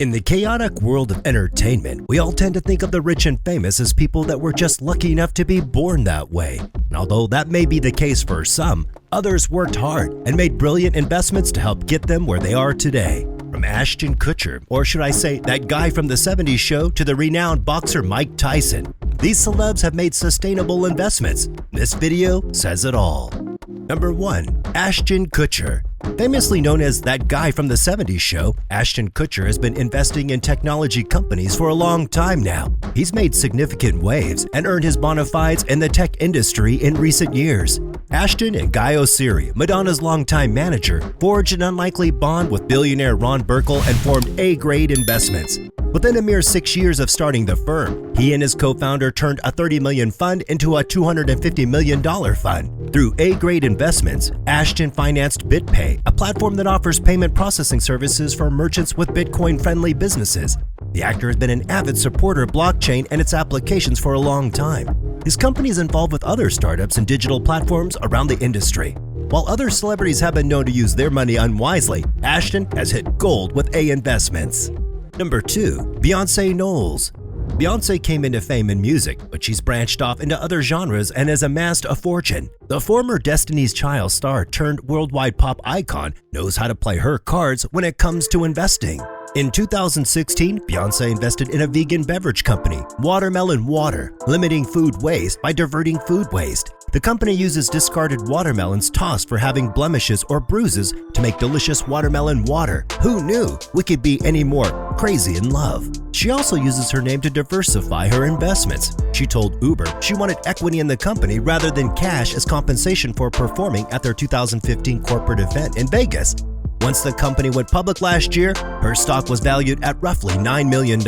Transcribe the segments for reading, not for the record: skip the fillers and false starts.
In the chaotic world of entertainment, we all tend to think of the rich and famous as people that were just lucky enough to be born that way. And although that may be the case for some, others worked hard and made brilliant investments to help get them where they are today. From Ashton Kutcher, or should I say that guy from the 70s show, to the renowned boxer Mike Tyson, these celebs have made sustainable investments. This video says it all. Number 1. Ashton Kutcher. Famously known as that guy from the 70s show, Ashton Kutcher has been investing in technology companies for a long time now. He's made significant waves and earned his bona fides in the tech industry in recent years. Ashton and Guy Oseary, Madonna's longtime manager, forged an unlikely bond with billionaire Ron Burkle and formed A-grade investments. Within a mere 6 years of starting the firm, he and his co-founder turned a $30 million fund into a $250 million fund. Through A-grade investments, Ashton financed BitPay, a platform that offers payment processing services for merchants with Bitcoin-friendly businesses. The actor has been an avid supporter of blockchain and its applications for a long time. His company is involved with other startups and digital platforms around the industry. While other celebrities have been known to use their money unwisely, Ashton has hit gold with A investments. Number 2. Beyonce Knowles. Beyonce came into fame in music, but she's branched off into other genres and has amassed a fortune. The former Destiny's Child star turned worldwide pop icon knows how to play her cards when it comes to investing. In 2016, Beyonce invested in a vegan beverage company, Watermelon Water, limiting food waste by diverting food waste. The company uses discarded watermelons tossed for having blemishes or bruises to make delicious watermelon water. Who knew we could be any more crazy in love? She also uses her name to diversify her investments. She told Uber she wanted equity in the company rather than cash as compensation for performing at their 2015 corporate event in Vegas. Once the company went public last year, her stock was valued at roughly $9 million.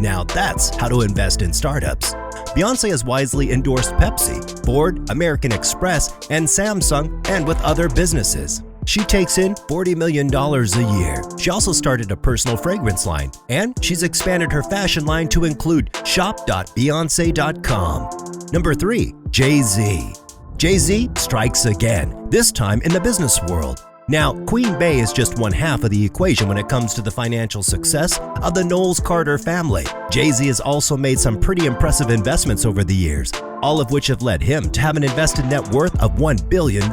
Now that's how to invest in startups. Beyonce has wisely endorsed Pepsi, Ford, American Express, and Samsung, and with other businesses. She takes in $40 million a year. She also started a personal fragrance line, and she's expanded her fashion line to include shop.beyonce.com. Number 3. JayZ. JayZ strikes again, this time in the business world. Now, Queen Bey is just one half of the equation when it comes to the financial success of the Knowles-Carter family. JayZ has also made some pretty impressive investments over the years, all of which have led him to have an invested net worth of $1 billion.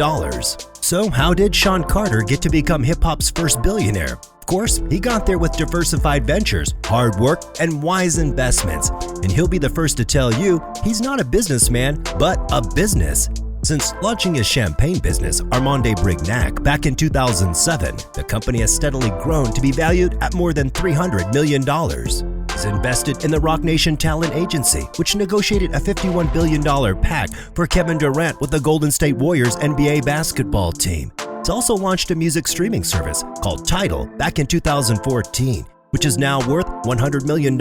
So how did Sean Carter get to become hip-hop's first billionaire? Of course, he got there with diversified ventures, hard work, and wise investments. And he'll be the first to tell you he's not a businessman, but a business. Since launching his champagne business, Armand de Brignac, back in 2007, the company has steadily grown to be valued at more than $300 million. He's invested in the Roc Nation Talent Agency, which negotiated a $51 billion pact for Kevin Durant with the Golden State Warriors NBA basketball team. He's also launched a music streaming service called Tidal back in 2014, which is now worth $100 million,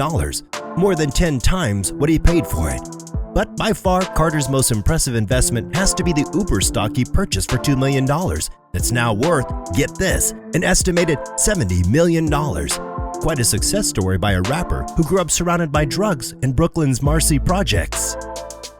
more than 10 times what he paid for it. But by far, Carter's most impressive investment has to be the Uber stock he purchased for $2 million. That's now worth, get this, an estimated $70 million. Quite a success story by a rapper who grew up surrounded by drugs in Brooklyn's Marcy projects.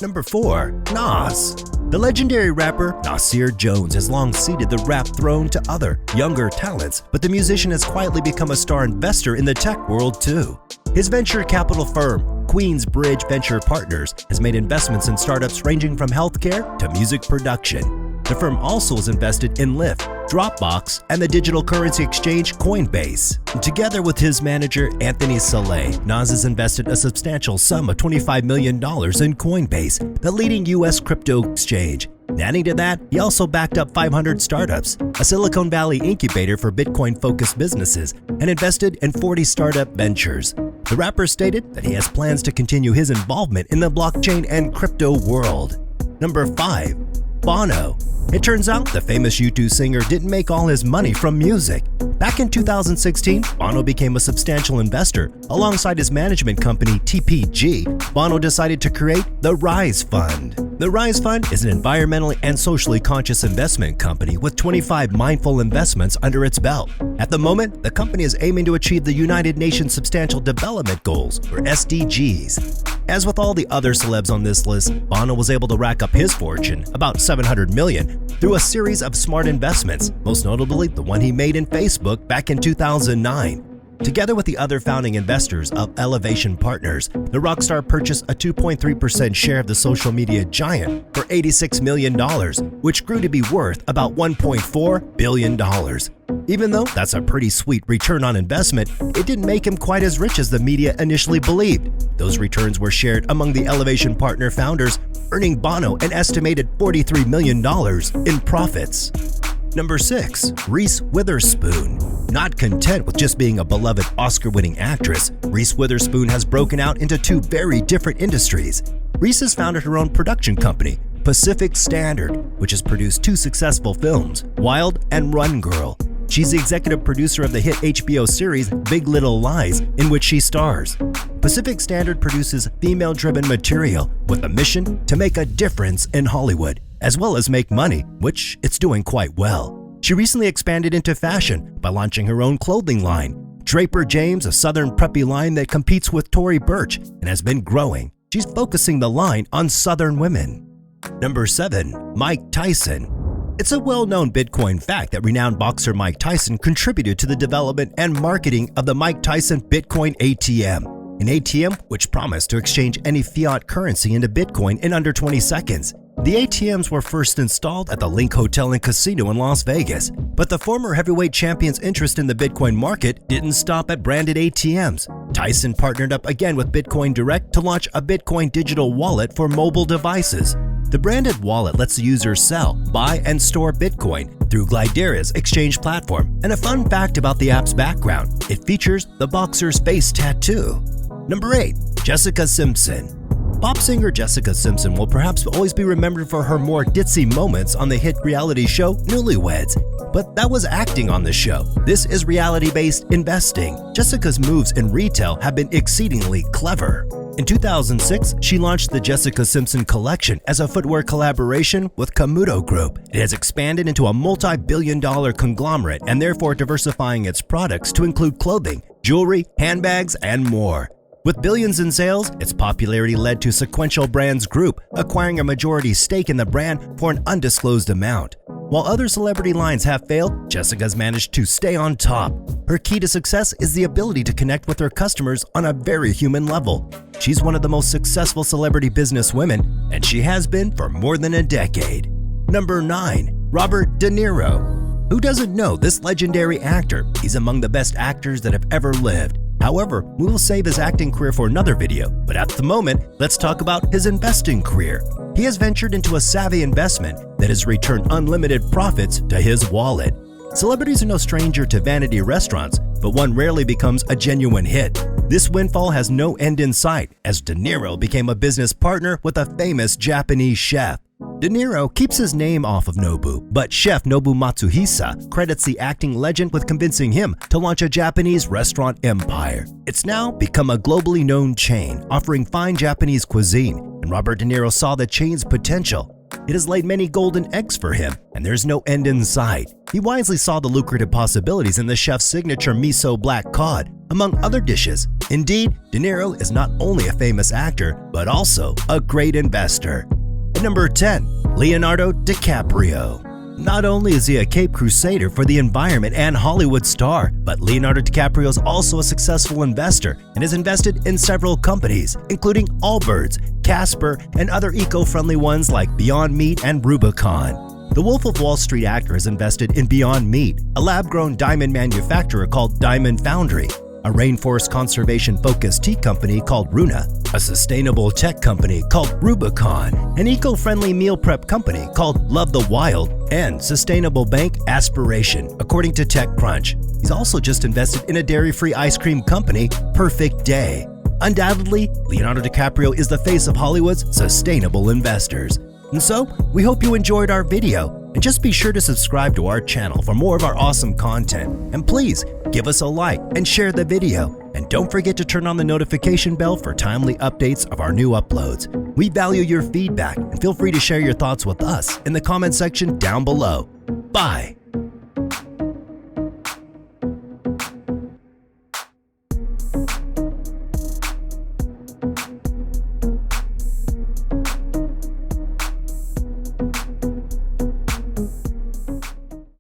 Number 4. Nas. The legendary rapper Nasir Jones has long ceded the rap throne to other, younger talents, but the musician has quietly become a star investor in the tech world too. His venture capital firm, Queensbridge Venture Partners, has made investments in startups ranging from healthcare to music production. The firm also has invested in Lyft, Dropbox, and the digital currency exchange Coinbase. Together with his manager, Anthony Celeb, Nas has invested a substantial sum of $25 million in Coinbase, the leading U.S. crypto exchange. Adding to that, he also backed up 500 startups, a Silicon Valley incubator for Bitcoin-focused businesses, and invested in 40 startup ventures. The rapper stated that he has plans to continue his involvement in the blockchain and crypto world. Number 5. Bono. It turns out the famous U2 singer didn't make all his money from music. Back in 2016, Bono became a substantial investor. Alongside his management company TPG, Bono decided to create the Rise Fund. The Rise Fund is an environmentally and socially conscious investment company with 25 mindful investments under its belt. At the moment, the company is aiming to achieve the United Nations Sustainable Development Goals, or SDGs. As with all the other celebs on this list, Bono was able to rack up his fortune, about $700 million, through a series of smart investments, most notably the one he made in Facebook back in 2009. Together with the other founding investors of Elevation Partners, the rock star purchased a 2.3% share of the social media giant for $86 million, which grew to be worth about $1.4 billion. Even though that's a pretty sweet return on investment, it didn't make him quite as rich as the media initially believed. Those returns were shared among the Elevation Partner founders, earning Bono an estimated $43 million in profits. Number 6. Reese Witherspoon. Not content with just being a beloved Oscar-winning actress, Reese Witherspoon has broken out into two very different industries. Reese has founded her own production company, Pacific Standard, which has produced two successful films, Wild and Run Girl. She's the executive producer of the hit HBO series Big Little Lies, in which she stars. Pacific Standard produces female-driven material with a mission to make a difference in Hollywood, as well as make money, which it's doing quite well. She recently expanded into fashion by launching her own clothing line, Draper James, a southern preppy line that competes with Tory Burch and has been growing. She's focusing the line on southern women. Number 7. Mike Tyson. It's a well-known Bitcoin fact that renowned boxer Mike Tyson contributed to the development and marketing of the Mike Tyson Bitcoin ATM, an ATM which promised to exchange any fiat currency into Bitcoin in under 20 seconds. The ATMs were first installed at the Link Hotel and Casino in Las Vegas, but the former heavyweight champion's interest in the Bitcoin market didn't stop at branded ATMs. Tyson partnered up again with Bitcoin Direct to launch a Bitcoin digital wallet for mobile devices. The branded wallet lets the user sell, buy, and store Bitcoin through Glidera's exchange platform. And a fun fact about the app's background, it features the boxer's face tattoo. Number 8. Jessica Simpson. Pop singer Jessica Simpson will perhaps always be remembered for her more ditzy moments on the hit reality show Newlyweds. But that was acting on the show. This is reality-based investing. Jessica's moves in retail have been exceedingly clever. In 2006, she launched the Jessica Simpson collection as a footwear collaboration with Camuto Group. It has expanded into a multi-billion-dollar conglomerate and therefore diversifying its products to include clothing, jewelry, handbags, and more. With billions in sales, its popularity led to Sequential Brands Group acquiring a majority stake in the brand for an undisclosed amount. While other celebrity lines have failed, Jessica's managed to stay on top. Her key to success is the ability to connect with her customers on a very human level. She's one of the most successful celebrity businesswomen, and she has been for more than a decade. Number 9. Robert De Niro. Who doesn't know this legendary actor? He's among the best actors that have ever lived. However, we will save his acting career for another video, but at the moment, let's talk about his investing career. He has ventured into a savvy investment that has returned unlimited profits to his wallet. Celebrities are no stranger to vanity restaurants, but one rarely becomes a genuine hit. This windfall has no end in sight, as De Niro became a business partner with a famous Japanese chef. De Niro keeps his name off of Nobu, but chef Nobu Matsuhisa credits the acting legend with convincing him to launch a Japanese restaurant empire. It's now become a globally known chain, offering fine Japanese cuisine, and Robert De Niro saw the chain's potential. It has laid many golden eggs for him, and there's no end in sight. He wisely saw the lucrative possibilities in the chef's signature miso black cod, among other dishes. Indeed, De Niro is not only a famous actor, but also a great investor. Number 10. Leonardo DiCaprio. Not only is he a Cape Crusader for the environment and Hollywood star, but Leonardo DiCaprio is also a successful investor and has invested in several companies, including Allbirds, Casper, and other eco-friendly ones like Beyond Meat and Rubicon. The Wolf of Wall Street actor has invested in Beyond Meat, a lab-grown diamond manufacturer called Diamond Foundry, a rainforest conservation-focused tea company called Runa, a sustainable tech company called Rubicon, an eco-friendly meal prep company called Love the Wild, and sustainable bank Aspiration, according to TechCrunch. He's also just invested in a dairy-free ice cream company, Perfect Day. Undoubtedly, Leonardo DiCaprio is the face of Hollywood's sustainable investors. And so, we hope you enjoyed our video, and just be sure to subscribe to our channel for more of our awesome content. And please, give us a like and share the video. And don't forget to turn on the notification bell for timely updates of our new uploads. We value your feedback, and feel free to share your thoughts with us in the comment section down below. Bye!